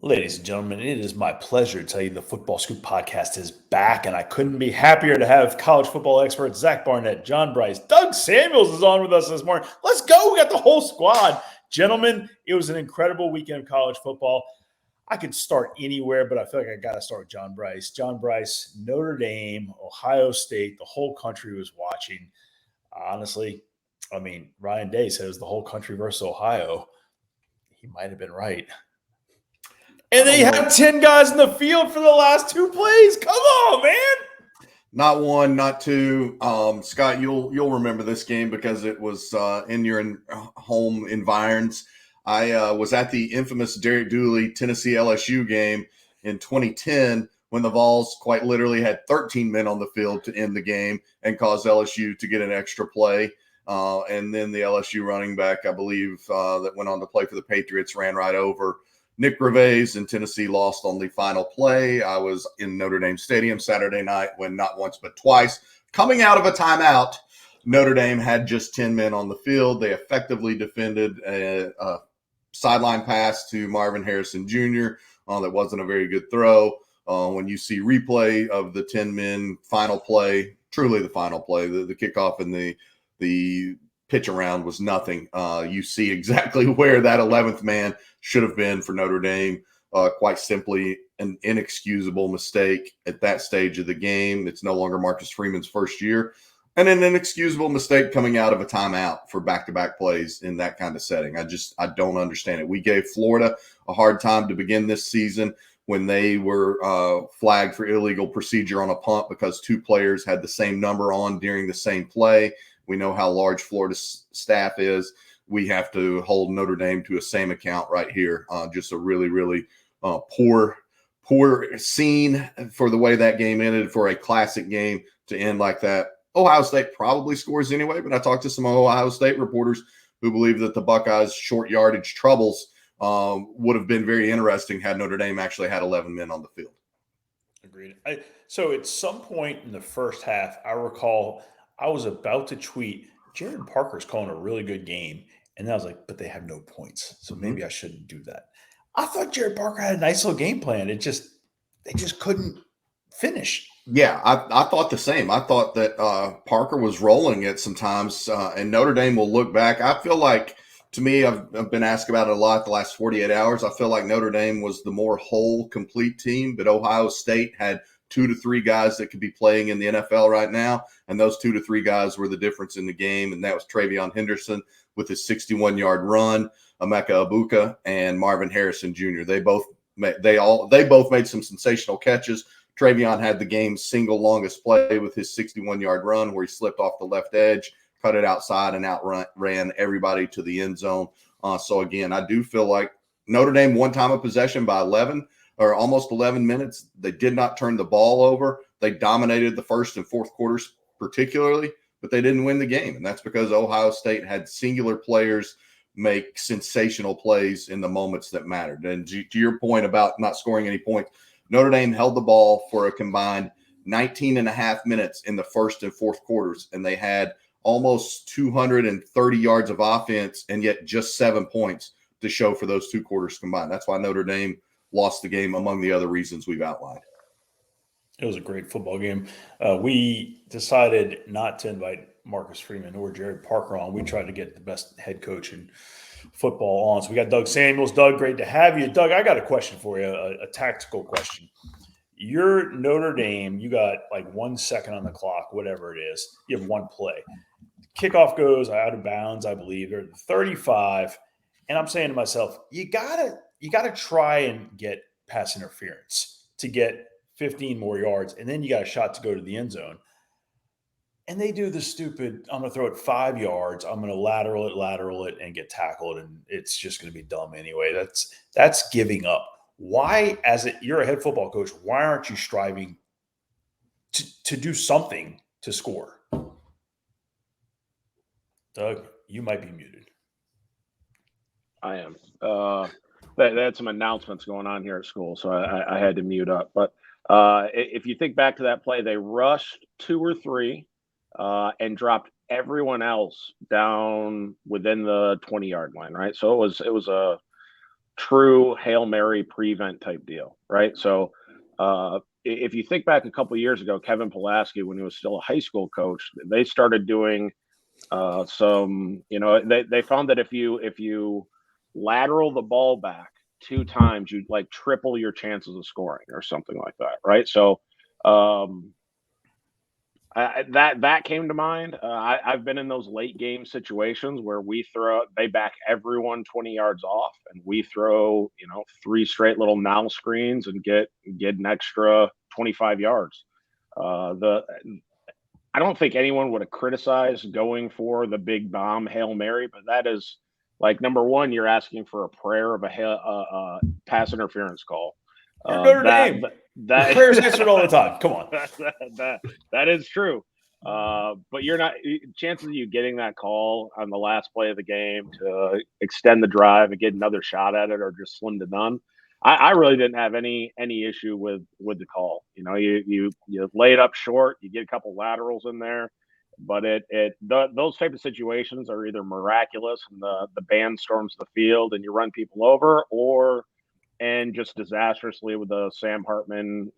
Ladies and gentlemen, it is my pleasure to tell you the Football Scoop podcast is back, and I couldn't be happier to have college football experts Zach Barnett, John Bryce, Doug Samuels is on with us this morning. Let's go. We got the whole squad. Gentlemen, it was an incredible weekend of college football. I could start anywhere, but I feel like I got to start with John Bryce. John Bryce, Notre Dame, Ohio State, the whole country was watching. Honestly, I mean, Ryan Day says the whole country versus Ohio. He might have been right. And they have 10 guys in the field for the last two plays. Come on, man. Not one, not two. Scott, you'll remember this game because it was in your home environs. I was at the infamous Derek Dooley Tennessee LSU game in 2010 when the Vols quite literally had 13 men on the field to end the game and caused LSU to get an extra play. And then the LSU running back, I believe, that went on to play for the Patriots ran right over Nick Gervais, and Tennessee lost on the final play. I was in Notre Dame Stadium Saturday night when not once but twice, coming out of a timeout, Notre Dame had just 10 men on the field. They effectively defended a sideline pass to Marvin Harrison Jr. That wasn't a very good throw. When you see replay of the 10 men final play, truly the final play, the kickoff and the pitch around was nothing. You see exactly where that 11th man should have been for Notre Dame. Quite simply, an inexcusable mistake at that stage of the game. It's no longer Marcus Freeman's first year. And an inexcusable mistake coming out of a timeout for back-to-back plays in that kind of setting. I don't understand it. We gave Florida a hard time to begin this season when they were flagged for illegal procedure on a punt because two players had the same number on during the same play. We know how large Florida's staff is. We have to hold Notre Dame to a same account right here. Just a really, really poor scene for the way that game ended, for a classic game to end like that. Ohio State probably scores anyway, but I talked to some Ohio State reporters who believe that the Buckeyes' short yardage troubles would have been very interesting had Notre Dame actually had 11 men on the field. Agreed. So at some point in the first half, I recall I was about to tweet, Jared Parker's calling a really good game. And then I was like, but they have no points. So maybe I shouldn't do that. I thought Jared Parker had a nice little game plan. They just couldn't finish. Yeah, I thought the same. I thought that Parker was rolling it sometimes, and Notre Dame will look back. I feel like, to me, I've been asked about it a lot the last 48 hours. I feel like Notre Dame was the more whole, complete team, but Ohio State had 2 to 3 guys that could be playing in the NFL right now, and those 2 to 3 guys were the difference in the game, and that was Travion Henderson with his 61-yard run, Emeka Egbuka, and Marvin Harrison Jr. They both made some sensational catches. Travion had the game's single longest play with his 61-yard run where he slipped off the left edge, cut it outside, and outran everybody to the end zone. So, again, I do feel like Notre Dame won time of possession by 11 or almost 11 minutes. They did not turn the ball over. They dominated the first and fourth quarters particularly, but they didn't win the game. And that's because Ohio State had singular players make sensational plays in the moments that mattered. And to your point about not scoring any points, Notre Dame held the ball for a combined 19 and a half minutes in the first and fourth quarters, and they had almost 230 yards of offense and yet just 7 points to show for those 2 quarters combined. That's why Notre Dame lost the game, among the other reasons we've outlined. It was a great football game. We decided not to invite Marcus Freeman or Jared Parker on. We tried to get the best head coach in football on. So we got Doug Samuels. Doug, great to have you. Doug, I got a question for you, a tactical question. You're Notre Dame. You got like 1 second on the clock, whatever it is. You have one play. Kickoff goes out of bounds, I believe. They're 35. And I'm saying to myself, you gotta try and get pass interference to get 15 more yards, and then you got a shot to go to the end zone. And they do the stupid, I'm going to throw it 5 yards, I'm going to lateral it, and get tackled, and it's just going to be dumb anyway. That's giving up. Why, you're a head football coach, why aren't you striving to do something to score? Doug, you might be muted. I am. They had some announcements going on here at school, so I had to mute up. But if you think back to that play, they rushed 2 or 3 and dropped everyone else down within the 20-yard line, right? So it was a true Hail Mary prevent type deal, right? So if you think back a couple of years ago, Kevin Pulaski, when he was still a high school coach, they started doing some, they found that if you lateral the ball back 2 times, you like triple your chances of scoring or something like that, right? So that came to mind. I've been in those late game situations where they back everyone 20 yards off, and we throw 3 straight little now screens and get an extra 25 yards. I don't think anyone would have criticized going for the big bomb Hail Mary, but that is like, number one, you're asking for a prayer of a pass interference call. You're Notre Dame. That prayers answered all the time. Come on. that is true. But you're not. Chances of you getting that call on the last play of the game to extend the drive and get another shot at it are just slim to none. I really didn't have any issue with the call. You lay it up short, you get a couple laterals in there, but those type of situations are either miraculous and the band storms the field and you run people over, and just disastrously with the Sam Hartman,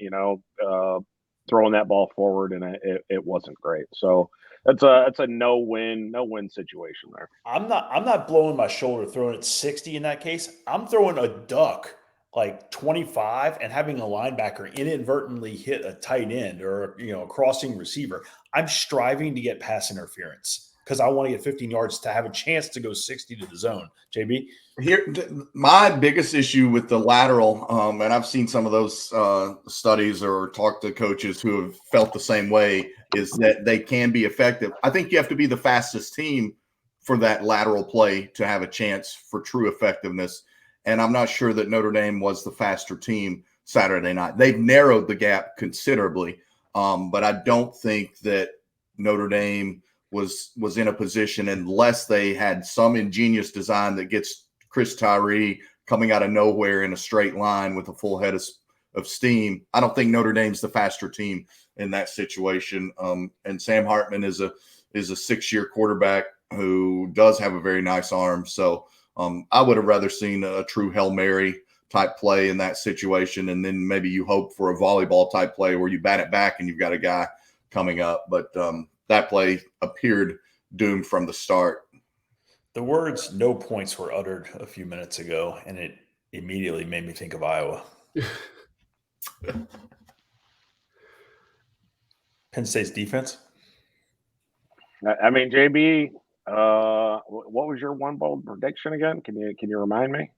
throwing that ball forward, and it wasn't great. So it's a no win situation there. I'm not blowing my shoulder throwing it 60 in that case. I'm throwing a duck like 25 and having a linebacker inadvertently hit a tight end or a crossing receiver. I'm striving to get pass interference because I want to get 15 yards to have a chance to go 60 to the zone. JB? Here, my biggest issue with the lateral, and I've seen some of those studies or talked to coaches who have felt the same way, is that they can be effective. I think you have to be the fastest team for that lateral play to have a chance for true effectiveness. And I'm not sure that Notre Dame was the faster team Saturday night. They've narrowed the gap considerably, but I don't think that Notre Dame was in a position, unless they had some ingenious design that gets Chris Tyree coming out of nowhere in a straight line with a full head of steam. I don't think Notre Dame's the faster team in that situation. And Sam Hartman is a 6-year quarterback who does have a very nice arm. So I would have rather seen a true Hail Mary type play in that situation. And then maybe you hope for a volleyball type play where you bat it back and you've got a guy coming up. But that play appeared doomed from the start. The words "no points" were uttered a few minutes ago, and it immediately made me think of Iowa. Penn State's defense? I mean, JB, what was your one bold prediction again? Can you remind me?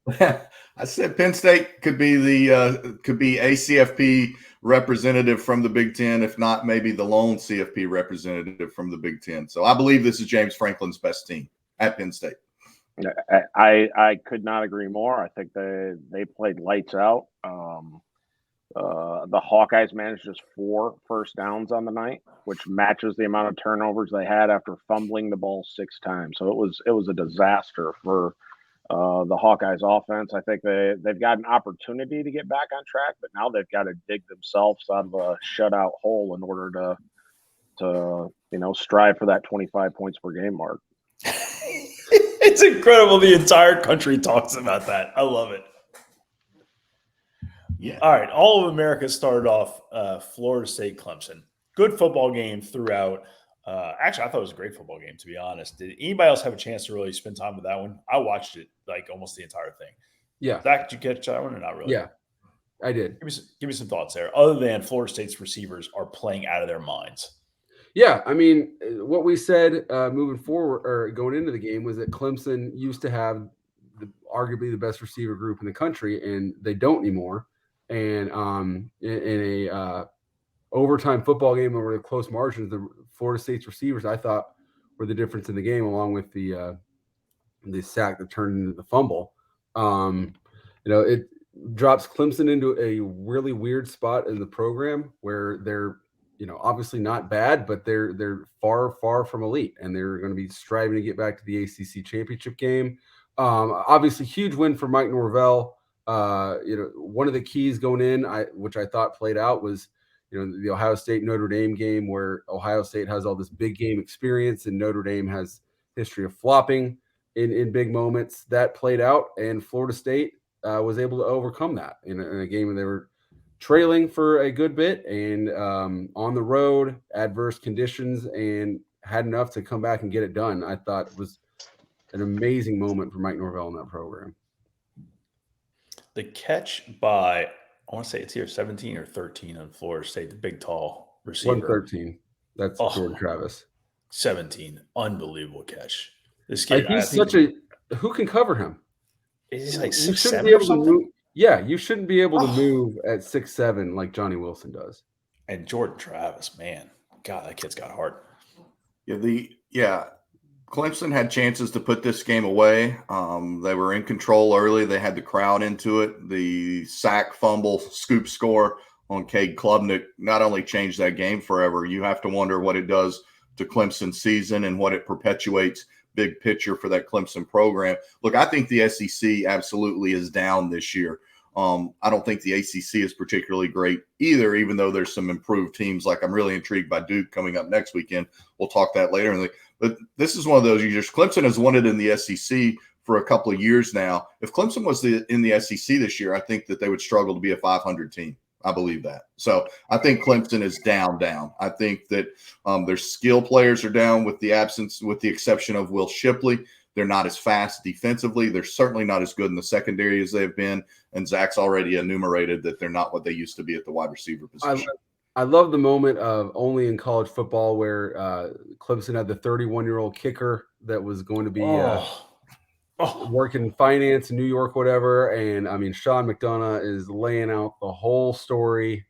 I said Penn State could be a CFP representative from the Big Ten, if not maybe the lone CFP representative from the Big Ten. So I believe this is James Franklin's best team at Penn State. I could not agree more. I think they played lights out. The Hawkeyes managed just 4 first downs on the night, which matches the amount of turnovers they had after fumbling the ball 6 times. So it was a disaster for the Hawkeyes offense. I think they've got an opportunity to get back on track, but now they've got to dig themselves out of a shutout hole in order to strive for that 25 points per game mark. It's incredible. The entire country talks about that. I love it. Yeah. All right. All of America started off Florida State, Clemson. Good football game throughout. Actually, I thought it was a great football game, to be honest. Did anybody else have a chance to really spend time with that one? I watched it like almost the entire thing. Yeah. Zach, did you catch that one or not really? Yeah, I did. Give me some thoughts there. Other than Florida State's receivers are playing out of their minds. Yeah, I mean, what we said moving forward or going into the game was that Clemson used to have arguably the best receiver group in the country, and they don't anymore. And in a overtime football game over the close margins, the Florida State's receivers, I thought, were the difference in the game, along with the sack that turned into the fumble. It drops Clemson into a really weird spot in the program where they're obviously not bad, but they're far, far from elite, and they're going to be striving to get back to the ACC championship game. Obviously, huge win for Mike Norvell. One of the keys going in, which I thought played out, was the Ohio State Notre Dame game, where Ohio State has all this big game experience, and Notre Dame has history of flopping in big moments. That played out, and Florida State was able to overcome that in a game where they were trailing for a good bit and on the road, adverse conditions, and had enough to come back and get it done. I thought it was an amazing moment for Mike Norvell in that program. The catch by, I want to say it's here 17 or 13 on Florida State, the big tall receiver. 113. That's Jordan Travis. 17. Unbelievable catch. This kid, he's who can cover him? Is he like You 6'7" shouldn't be able or something? to move. Yeah, you shouldn't be able to move at 6'7" like Johnny Wilson does. And Jordan Travis, man, God, that kid's got heart. Clemson had chances to put this game away. They were in control early. They had the crowd into it. The sack, fumble, scoop score on Cade Klubnik not only changed that game forever, you have to wonder what it does to Clemson's season and what it perpetuates big picture for that Clemson program. Look, I think the SEC absolutely is down this year. I don't think the ACC is particularly great either, even though there's some improved teams. Like I'm really intrigued by Duke coming up next weekend. We'll talk that later. But this is one of those years. Clemson has won it in the SEC for a couple of years now. If Clemson was in the SEC this year, I think that they would struggle to be a 500 team. I believe that. So I think Clemson is down. I think that their skill players are down with the exception of Will Shipley. They're not as fast defensively. They're certainly not as good in the secondary as they've been. And Zach's already enumerated that they're not what they used to be at the wide receiver position. I love the moment of only in college football where Clemson had the 31-year-old kicker that was going to be working finance in New York, whatever. And I mean, Sean McDonough is laying out the whole story,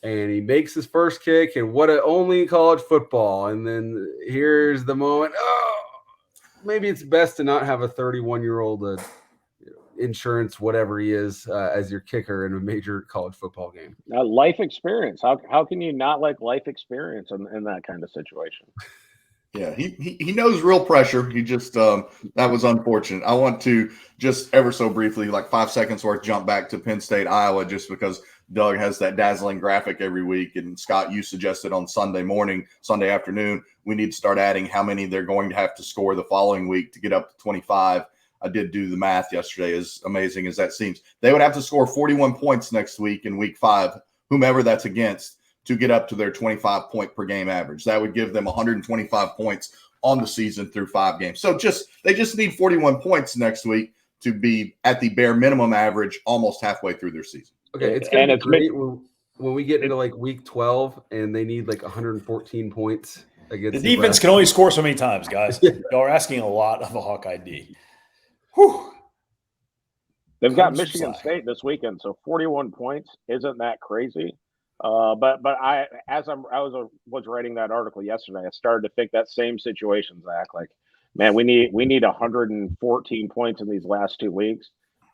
and he makes his first kick, and only in college football. And then here's the moment. Maybe it's best to not have a 31-year-old insurance, whatever he is, as your kicker in a major college football game. Life experience. How can you not like life experience in that kind of situation? Yeah, he knows real pressure. He just that was unfortunate. I want to just ever so briefly, like 5 seconds worth, jump back to Penn State, Iowa, just because Doug has that dazzling graphic every week. And Scott, you suggested on Sunday afternoon, we need to start adding how many they're going to have to score the following week to get up to 25. I did do the math yesterday, as amazing as that seems. They would have to score 41 points next week in week 5, whomever that's against, to get up to their 25 point per game average. That would give them 125 points on the season through 5 games. So they just need 41 points next week to be at the bare minimum average almost halfway through their season. Okay, it's going to be great when we get into like week 12 and they need like 114 points against the defense can only score so many times, guys. Y'all are asking a lot of a Hawkeye D. Whew. They've got Michigan State this weekend, so 41 points isn't that crazy. But I was writing that article yesterday, I started to think that same situation, Zach. Like, man, we need 114 points in these last 2 weeks,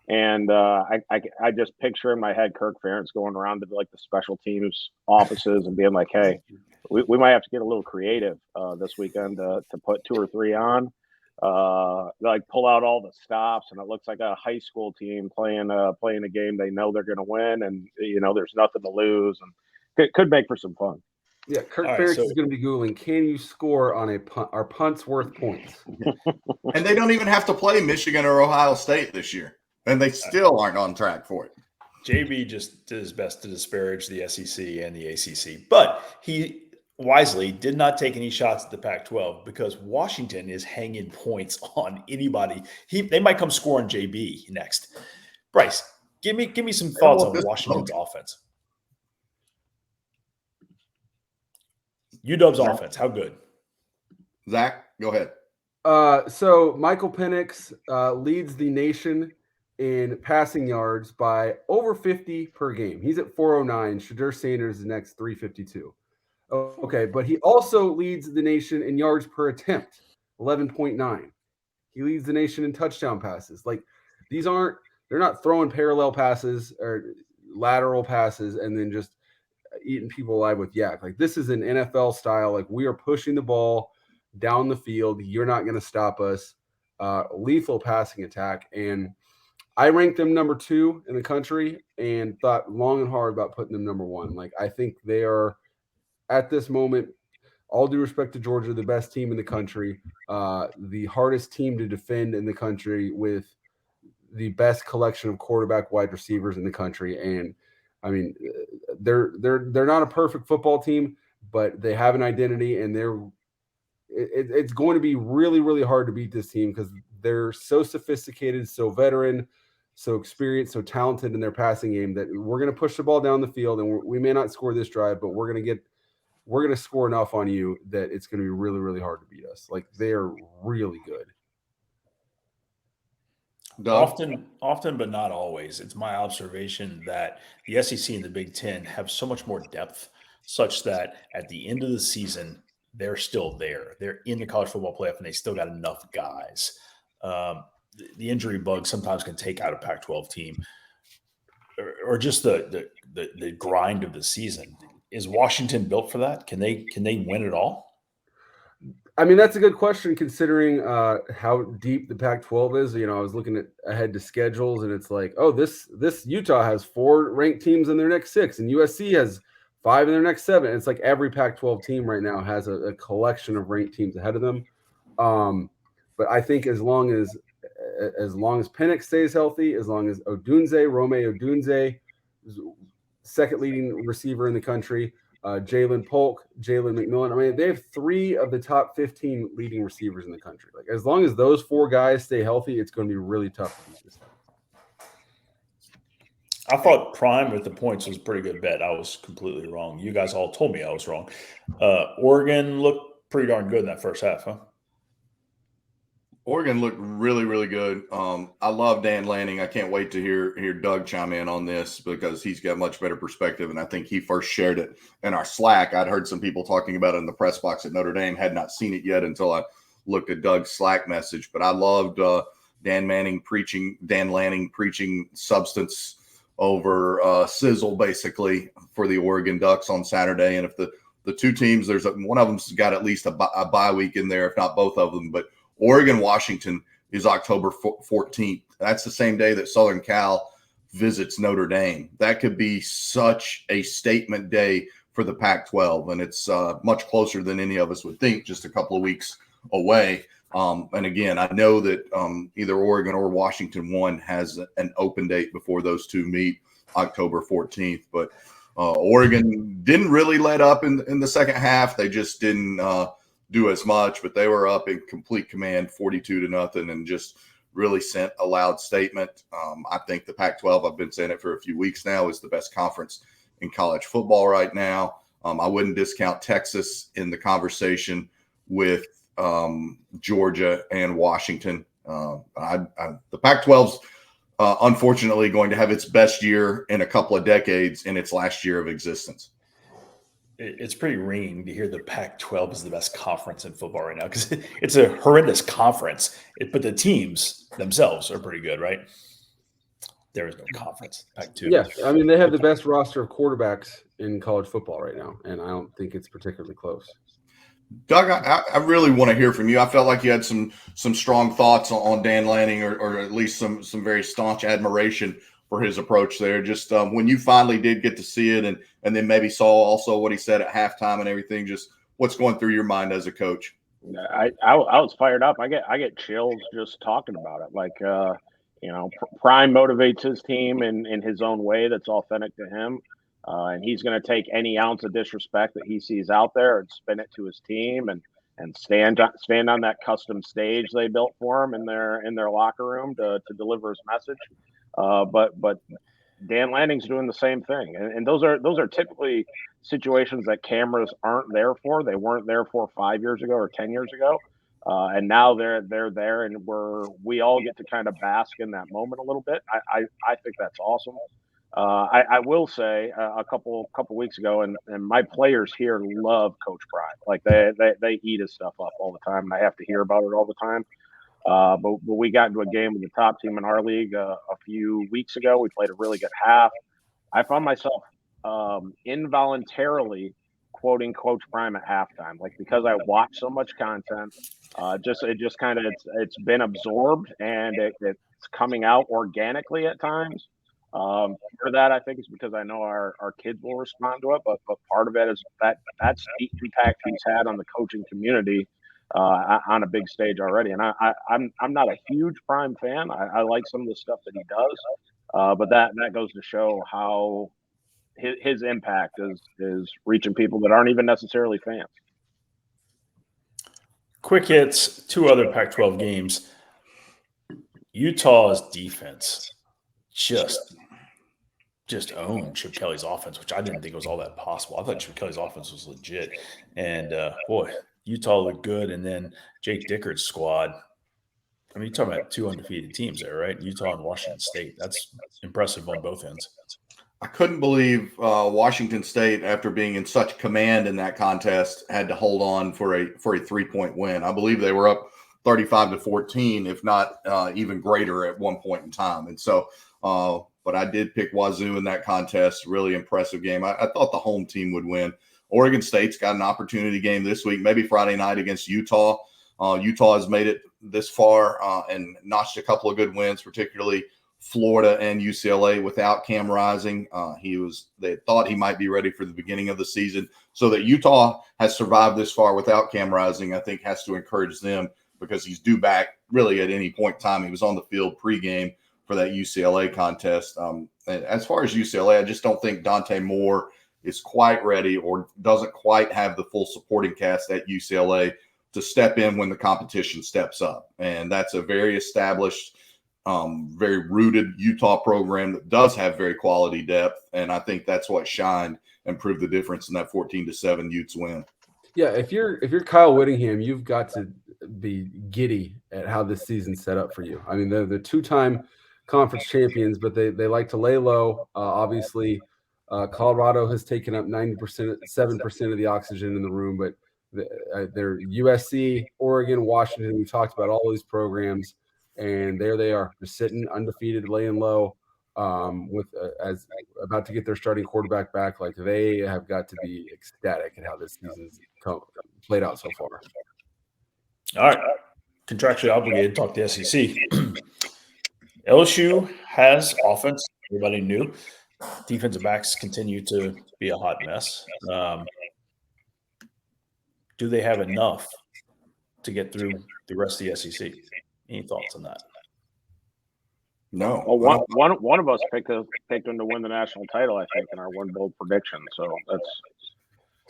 and I just picture in my head Kirk Ferentz going around to like the special teams offices and being like, hey, we might have to get a little creative this weekend to put 2 or 3 on. Like pull out all the stops, and it looks like a high school team playing a game they know they're going to win, and there's nothing to lose, and it could make for some fun. Yeah, Kirk Ferentz is going to be googling, can you score on a punt? Are punts worth points? And they don't even have to play Michigan or Ohio State this year, and they still aren't on track for it. JB just did his best to disparage the SEC and the ACC, but he wisely did not take any shots at the Pac-12 because Washington is hanging points on anybody. They might come score on JB next. Bryce, give me some thoughts on Washington's offense. UW's offense, how good? Zach, go ahead. So Michael Penix leads the nation in passing yards by over 50 per game. He's at 409. Shadur Sanders is next, 352. Okay, but he also leads the nation in yards per attempt, 11.9. He leads the nation in touchdown passes. Like, they're not throwing parallel passes or lateral passes and then just eating people alive with yak. Like, this is an NFL style. Like, we are pushing the ball down the field. You're not going to stop us. Lethal passing attack. And I ranked them number 2 in the country and thought long and hard about putting them number 1. Like, I think they are, at this moment, all due respect to Georgia, the best team in the country, the hardest team to defend in the country with the best collection of quarterback wide receivers in the country. And I mean, they're not a perfect football team, but they have an identity, and it's going to be really, really hard to beat this team because they're so sophisticated, so veteran, so experienced, so talented in their passing game that we're going to push the ball down the field, and we may not score this drive, but we're going to score enough on you that it's going to be really, really hard to beat us. Like, they are really good. Doug? Often, but not always. It's my observation that the SEC and the Big Ten have so much more depth, such that at the end of the season, they're still there. They're in the college football playoff, and they still got enough guys. The injury bug sometimes can take out a Pac-12 team, or just the grind of the season. Is Washington built for that? Can they win it all? I mean, that's a good question considering how deep the Pac-12 is. You know, I was looking ahead to schedules, and it's like, oh, this Utah has 4 ranked teams in their next 6, and USC has 5 in their next 7. It's like every Pac-12 team right now has a collection of ranked teams ahead of them. But I think as long as Penix stays healthy, as long as Rome Odunze, second leading receiver in the country, Jalen Polk, Jalen McMillan. I mean, they have 3 of the top 15 leading receivers in the country. Like, as long as those 4 guys stay healthy, it's going to be really tough to beat this. I thought Prime with the points was a pretty good bet. I was completely wrong. You guys all told me I was wrong. Oregon looked pretty darn good in that first half, huh? Oregon looked really, really good. I love Dan Lanning. I can't wait to hear Doug chime in on this because he's got much better perspective, and I think he first shared it in our Slack. I'd heard some people talking about it in the press box at Notre Dame, had not seen it yet until I looked at Doug's Slack message. But I loved Dan Lanning preaching substance over sizzle, basically, for the Oregon Ducks on Saturday. And if the two teams, one of them's got at least a bye week in there, if not both of them, but Oregon-Washington is October 14th. That's the same day that Southern Cal visits Notre Dame. That could be such a statement day for the Pac-12, and it's much closer than any of us would think, just a couple of weeks away. And again, I know that either Oregon or Washington one has an open date before those two meet, October 14th. But Oregon didn't really let up in the second half. They just didn't do as much, but they were up in complete command, 42-0, and just really sent a loud statement. I think the Pac-12, I've been saying it for a few weeks now, is the best conference in college football right now. I wouldn't discount Texas in the conversation with Georgia and Washington. The Pac-12's unfortunately going to have its best year in a couple of decades in its last year of existence. It's pretty ringing to hear the Pac-12 is the best conference in football right now because it's a horrendous conference. But the teams themselves are pretty good, right? There is no conference. Pac-2. Yeah, I mean, they have the best roster of quarterbacks in college football right now, and I don't think it's particularly close. Doug, I really want to hear from you. I felt like you had some strong thoughts on Dan Lanning, or at least some very staunch admiration for his approach there. Just when you finally did get to see it and then maybe saw also what he said at halftime and everything, just what's going through your mind as a coach? I was fired up. I get chills just talking about it. Like, Prime motivates his team in his own way that's authentic to him. And he's going to take any ounce of disrespect that he sees out there and spin it to his team and stand on that custom stage they built for him in their locker room to deliver his message. But Dan Lanning's doing the same thing, and those are typically situations that cameras aren't there for. They weren't there for 5 years ago or 10 years ago, and now they're there, and we all get to kind of bask in that moment a little bit. I think that's awesome. I will say a couple weeks ago, and my players here love Coach Prime. Like they eat his stuff up all the time, and I have to hear about it all the time. But we got into a game with the top team in our league a few weeks ago. We played a really good half. I found myself involuntarily quoting Coach Prime at halftime, like because I watch so much content. It's been absorbed and it's coming out organically at times. For that, I think is because I know our kids will respond to it, but part of it is that's the impact he's had on the coaching community. on a big stage already. And I'm not a huge Prime fan. I like some of the stuff that he does, but that goes to show how his impact is reaching people that aren't even necessarily fans. Quick hits, 2 other Pac-12 games. Utah's defense just owned Chip Kelly's offense, which I didn't think was all that possible. I thought Chip Kelly's offense was legit. And, boy, Utah looked good. And then Jake Dickert's squad. I mean, you're talking about 2 undefeated teams there, right? Utah and Washington State. That's impressive on both ends. I couldn't believe Washington State, after being in such command in that contest, had to hold on for a 3-point win. I believe they were up 35-14, if not even greater at one point in time. And so, but I did pick Wazoo in that contest. Really impressive game. I thought the home team would win. Oregon State's got an opportunity game this week, maybe Friday night against Utah. Utah has made it this far and notched a couple of good wins, particularly Florida and UCLA without Cam Rising. They thought he might be ready for the beginning of the season. So that Utah has survived this far without Cam Rising, I think has to encourage them, because he's due back really at any point in time. He was on the field pregame for that UCLA contest. As far as UCLA, I just don't think Dante Moore is quite ready or doesn't quite have the full supporting cast at UCLA to step in when the competition steps up. And that's a very established, very rooted Utah program that does have very quality depth. And I think that's what shined and proved the difference in that 14-7 Utes win. Yeah, if you're Kyle Whittingham, you've got to be giddy at how this season's set up for you. I mean, they're the 2-time conference champions, but they like to lay low. Obviously, Colorado has taken up 7% of the oxygen in the room, but they're USC, Oregon, Washington. We talked about all these programs, and there they are, just sitting undefeated, laying low, as about to get their starting quarterback back. Like, they have got to be ecstatic at how this season's played out so far. All right, contractually obligated to talk to the SEC. LSU has offense. Everybody knew. Defensive backs continue to be a hot mess. Do they have enough to get through the rest of the SEC? Any thoughts on that? No. Well, one of us picked them to win the national title, I think, in our one bold prediction.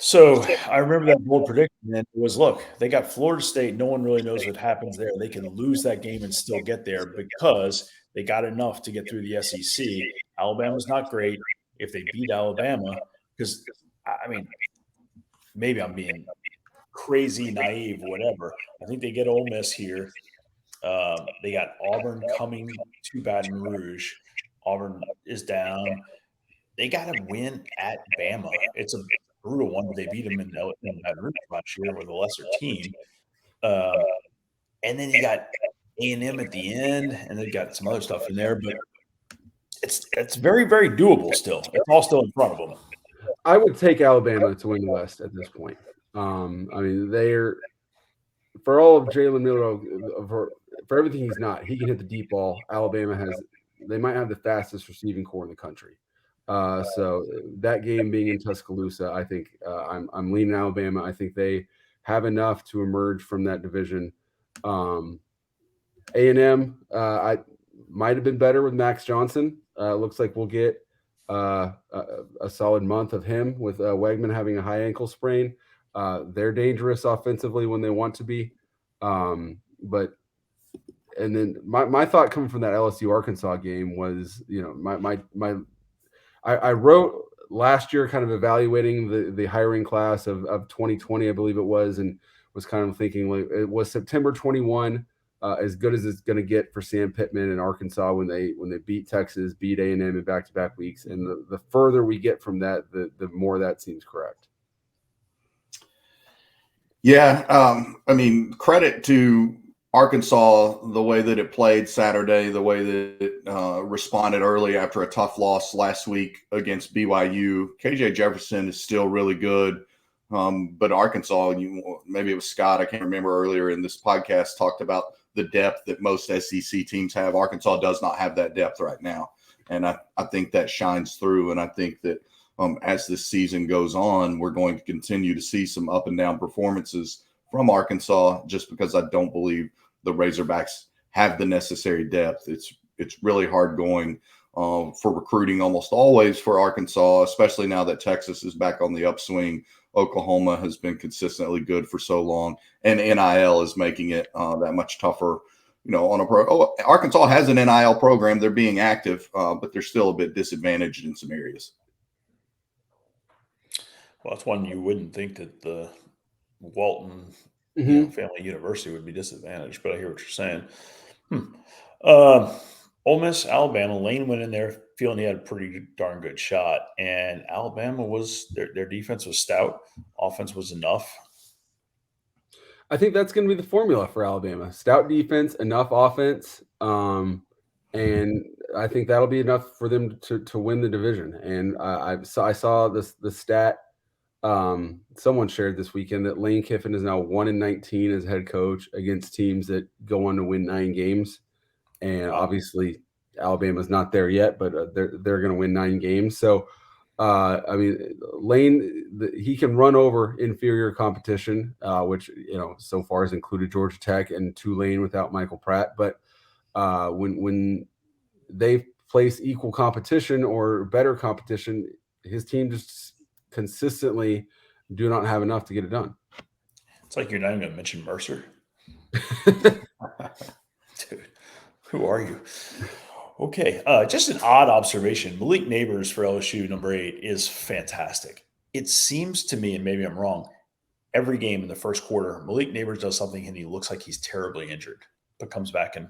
So I remember that bold prediction, and it was, look, they got Florida State. No one really knows what happens there. They can lose that game and still get there because they got enough to get through the SEC. Alabama's not great. If they beat Alabama, because, I mean, maybe I'm being crazy, naive, whatever. I think they get Ole Miss here. They got Auburn coming to Baton Rouge. Auburn is down. They got to win at Bama. It's a brutal one, but they beat them in Baton Rouge last year with a lesser team. And then you got A&M at the end, and they've got some other stuff in there, but it's very, very doable still. It's all still in front of them. I would take Alabama to win the West at this point. I mean, they're, for all of Jalen Milroe, for everything he's not, he can hit the deep ball. Alabama they might have the fastest receiving core in the country. So that game being in Tuscaloosa, I think I'm leaning Alabama. I think they have enough to emerge from that division. A&M, I might have been better with Max Johnson. Looks like we'll get a solid month of him with Wegman having a high ankle sprain. They're dangerous offensively when they want to be. But then my thought coming from that LSU Arkansas game was, I wrote last year kind of evaluating the hiring class of 2020, I believe it was, and was kind of thinking, like, it was September 21 as good as it's going to get for Sam Pittman in Arkansas when they beat Texas, beat A&M in back-to-back weeks. And the further we get from that, the more that seems correct. Yeah, I mean, credit to Arkansas, the way that it played Saturday, the way that it responded early after a tough loss last week against BYU. KJ Jefferson is still really good, but Arkansas, maybe it was Scott, I can't remember, earlier in this podcast, talked about the depth that most SEC teams have. Arkansas does not have that depth right now, and I think that shines through, and I think that as this season goes on, we're going to continue to see some up and down performances from Arkansas, just because I don't believe the Razorbacks have the necessary depth. It's really hard going for recruiting almost always for Arkansas, especially now that Texas is back on the upswing. Oklahoma has been consistently good for so long, and NIL is making it that much tougher. On Arkansas has an NIL program. They're being active, but they're still a bit disadvantaged in some areas. Well, that's one you wouldn't think that the Walton Family University would be disadvantaged, but I hear what you're saying. Ole Miss, Alabama. Lane went in there feeling he had a pretty darn good shot, and Alabama their defense was stout, offense was enough. I think that's going to be the formula for Alabama: stout defense, enough offense, and I think that'll be enough for them to win the division. And I saw the stat someone shared this weekend that Lane Kiffin is now 1-19 as head coach against teams that go on to win 9 games. And obviously Alabama's not there yet, but they're going to win 9 games. So, Lane, he can run over inferior competition, which, so far has included Georgia Tech and Tulane without Michael Pratt. But when they place equal competition or better competition, his team just consistently do not have enough to get it done. It's like you're not even going to mention Mercer. Dude, who are you? Okay, just an odd observation. Malik Neighbors for LSU, number 8, is fantastic. It seems to me, and maybe I'm wrong, every game in the first quarter, Malik Neighbors does something and he looks like he's terribly injured, but comes back and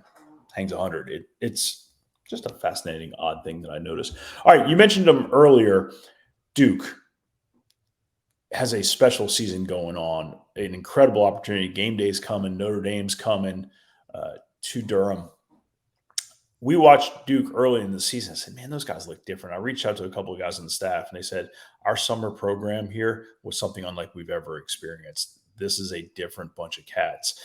hangs 100. It's just a fascinating, odd thing that I noticed. All right, you mentioned him earlier. Duke has a special season going on, an incredible opportunity. Game day's coming, Notre Dame's coming to Durham. We watched Duke early in the season. I said, man, those guys look different. I reached out to a couple of guys on the staff, and they said, our summer program here was something unlike we've ever experienced. This is a different bunch of cats.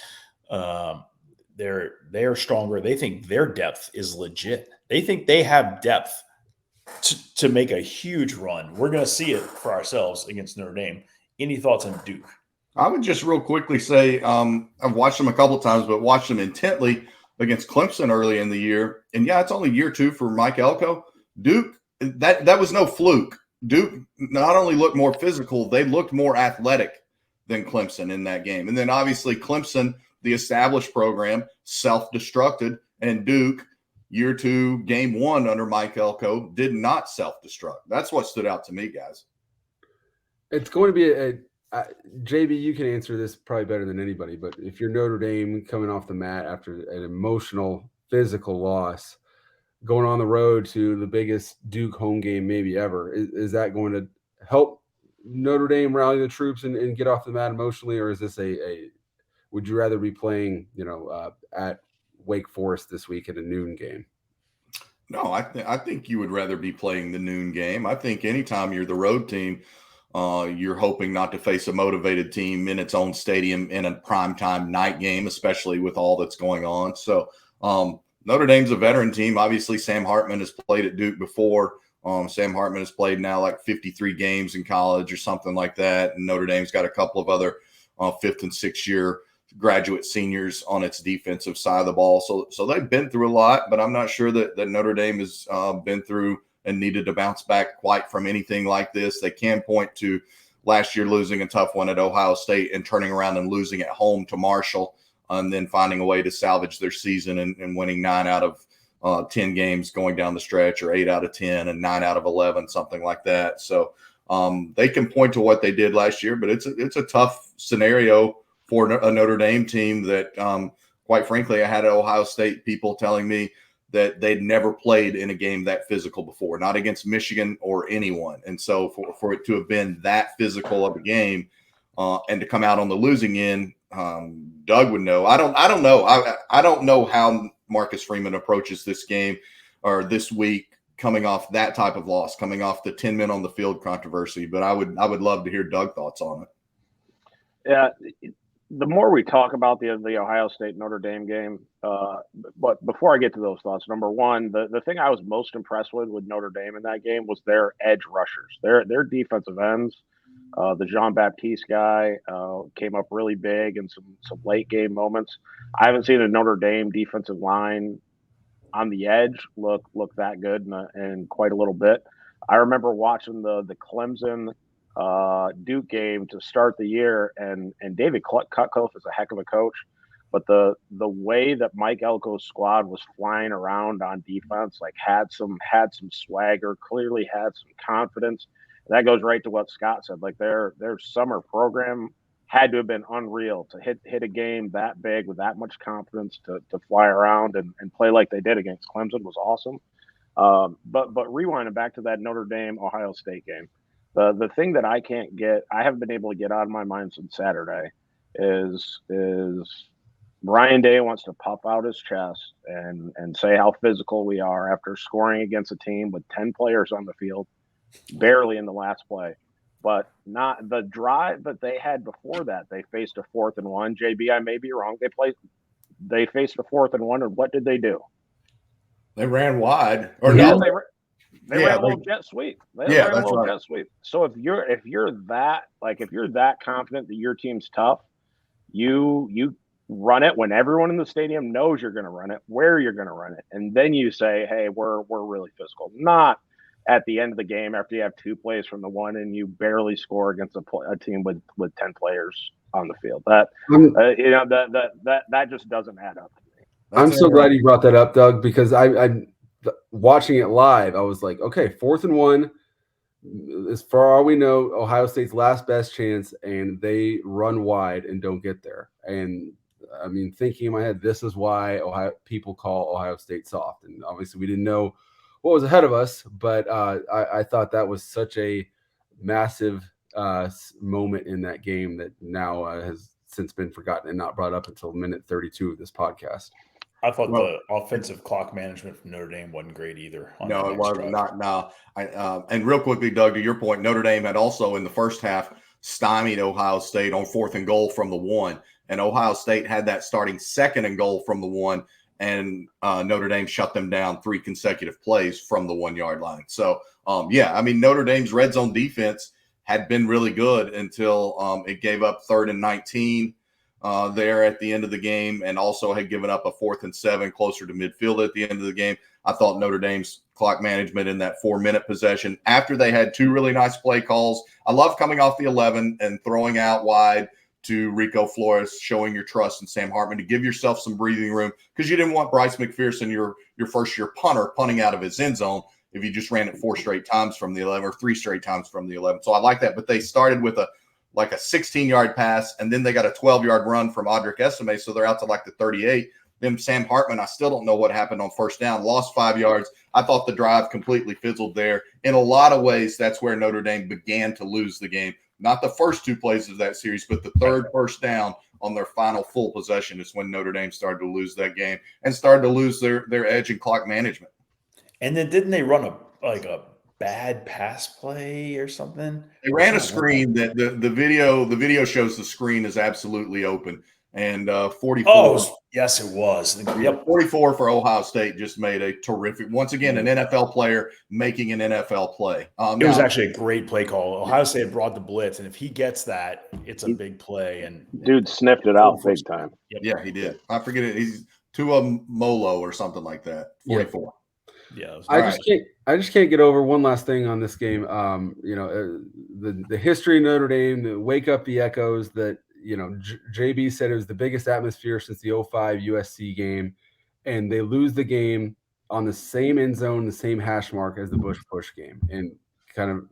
They're stronger. They think their depth is legit. They think they have depth to make a huge run. We're going to see it for ourselves against Notre Dame. Any thoughts on Duke? I would just real quickly say I've watched them a couple of times, but watched them intently against Clemson early in the year. And yeah, it's only year 2 for Mike Elko. Duke, that was no fluke. Duke not only looked more physical, they looked more athletic than Clemson in that game. And then obviously Clemson, the established program, self-destructed, and Duke, year 2, game 1 under Mike Elko, did not self-destruct. That's what stood out to me, guys. It's going to be JB, you can answer this probably better than anybody, but if you're Notre Dame coming off the mat after an emotional, physical loss, going on the road to the biggest Duke home game maybe ever, is that going to help Notre Dame rally the troops and get off the mat emotionally, or is this would you rather be playing, at Wake Forest this week at a noon game? No, I think you would rather be playing the noon game. I think anytime you're the road team, you're hoping not to face a motivated team in its own stadium in a primetime night game, especially with all that's going on. So Notre Dame's a veteran team. Obviously, Sam Hartman has played at Duke before. Sam Hartman has played now like 53 games in college or something like that. And Notre Dame's got a couple of other 5th and 6th year graduate seniors on its defensive side of the ball. So they've been through a lot, but I'm not sure that Notre Dame has been through and needed to bounce back quite from anything like this. They can point to last year losing a tough one at Ohio State and turning around and losing at home to Marshall, and then finding a way to salvage their season and winning 9 out of 10 games going down the stretch, or 8 out of 10 and 9 out of 11, something like that. So they can point to what they did last year, but it's a tough scenario for a Notre Dame team that, quite frankly, I had Ohio State people telling me that they'd never played in a game that physical before, not against Michigan or anyone. And so for it to have been that physical of a game and to come out on the losing end, Doug would know. I don't know. I don't know how Marcus Freeman approaches this game or this week coming off that type of loss, coming off the 10 men on the field controversy. But I would love to hear Doug thoughts on it. Yeah. The more we talk about the Ohio State Notre Dame game, but before I get to those thoughts, number one, the thing I was most impressed with Notre Dame in that game was their edge rushers, their defensive ends. The Jean-Baptiste guy came up really big in some late game moments. I haven't seen a Notre Dame defensive line on the edge look that good in quite a little bit. I remember watching the Clemson Duke game to start the year, and David Cutcliffe is a heck of a coach, but the way that Mike Elko's squad was flying around on defense, like had some swagger, clearly had some confidence. And that goes right to what Scott said. Like their summer program had to have been unreal to hit a game that big with that much confidence to fly around and play like they did against Clemson was awesome. But rewinding back to that Notre Dame Ohio State game, the thing that I haven't been able to get out of my mind since Saturday is Ryan Day wants to puff out his chest and say how physical we are after scoring against a team with 10 players on the field, barely in the last play. But not the drive that they had before that. They faced a 4th and 1. JB, I may be wrong. They faced a 4th and 1, and what did they do? They ran wide. Or yeah, no, they ran a little jet sweep. Jet sweep. So if you're that confident that your team's tough, you run it when everyone in the stadium knows you're going to run it, where you're going to run it, and then you say, "Hey, we're really physical." Not at the end of the game after you have 2 plays from the 1 and you barely score against a team with 10 players on the field. That that just doesn't add up to me. I'm so glad you brought that up, Doug, because I watching it live, I was like, okay, 4th and 1. As far as we know, Ohio State's last best chance, and they run wide and don't get there. And I mean, thinking in my head, this is why people call Ohio State soft. And obviously, we didn't know what was ahead of us, but I thought that was such a massive moment in that game that now has since been forgotten and not brought up until minute 32 of this podcast. I thought the offensive clock management from Notre Dame wasn't great either. No, it was not. No, and real quickly, Doug, to your point, Notre Dame had also in the first half stymied Ohio State on 4th and goal from the 1, and Ohio State had that starting 2nd and goal from the 1, and Notre Dame shut them down 3 consecutive plays from the 1-yard line. So, I mean, Notre Dame's red zone defense had been really good until it gave up 3rd and 19. There at the end of the game, and also had given up a 4th and 7 closer to midfield at the end of the game. I thought Notre Dame's clock management in that 4-minute possession, after they had 2 really nice play calls. I love coming off the 11 and throwing out wide to Rico Flores, showing your trust in Sam Hartman to give yourself some breathing room, because you didn't want Bryce McPherson, your first-year punter, punting out of his end zone if you just ran it 4 straight times from the 11 or 3 straight times from the 11. So I like that, but they started with a 16-yard pass, and then they got a 12-yard run from Audric Estime, so they're out to like the 38. Then Sam Hartman, I still don't know what happened on first down, lost 5 yards. I thought the drive completely fizzled there. In a lot of ways, that's where Notre Dame began to lose the game. Not the first 2 plays of that series, but the third first down on their final full possession is when Notre Dame started to lose that game and started to lose their edge in clock management. And then didn't they run a bad pass play or something? They ran a screen that the video shows the screen is absolutely open, and 44. Oh, yes, it was. Yep. 44 for Ohio State just made a terrific, once again, an NFL player making an NFL play. It was actually a great play call. Ohio State brought the blitz, and if he gets that, it's a big play. And dude sniffed it out big time. Yep. Yeah, he did. I forget it. He's Tua Molo or something like that. 44. Yeah, I just can't get over one last thing on this game. The history of Notre Dame, the wake up the echoes that JB said it was the biggest atmosphere since the 05 USC game, and they lose the game on the same end zone, the same hash mark as the Bush push game, and kind of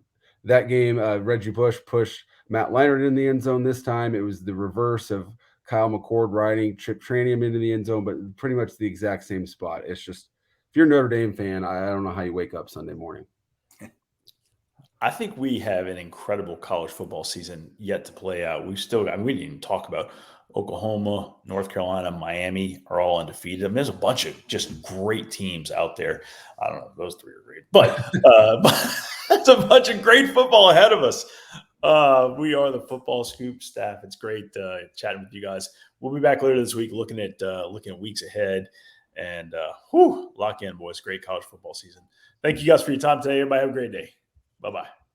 that game. Reggie Bush pushed Matt Leinart in the end zone. This time it was the reverse of Kyle McCord riding Chip Trainium into the end zone, but pretty much the exact same spot. It's just, if you're a Notre Dame fan, I don't know how you wake up Sunday morning. I think we have an incredible college football season yet to play out. We didn't even talk about Oklahoma, North Carolina, Miami are all undefeated. I mean, there's a bunch of just great teams out there. I don't know if those 3 are great, but it's a bunch of great football ahead of us. We are the Football Scoop staff. It's great chatting with you guys. We'll be back later this week looking at weeks ahead. And lock in, boys. Great college football season. Thank you guys for your time today. Everybody have a great day. Bye-bye.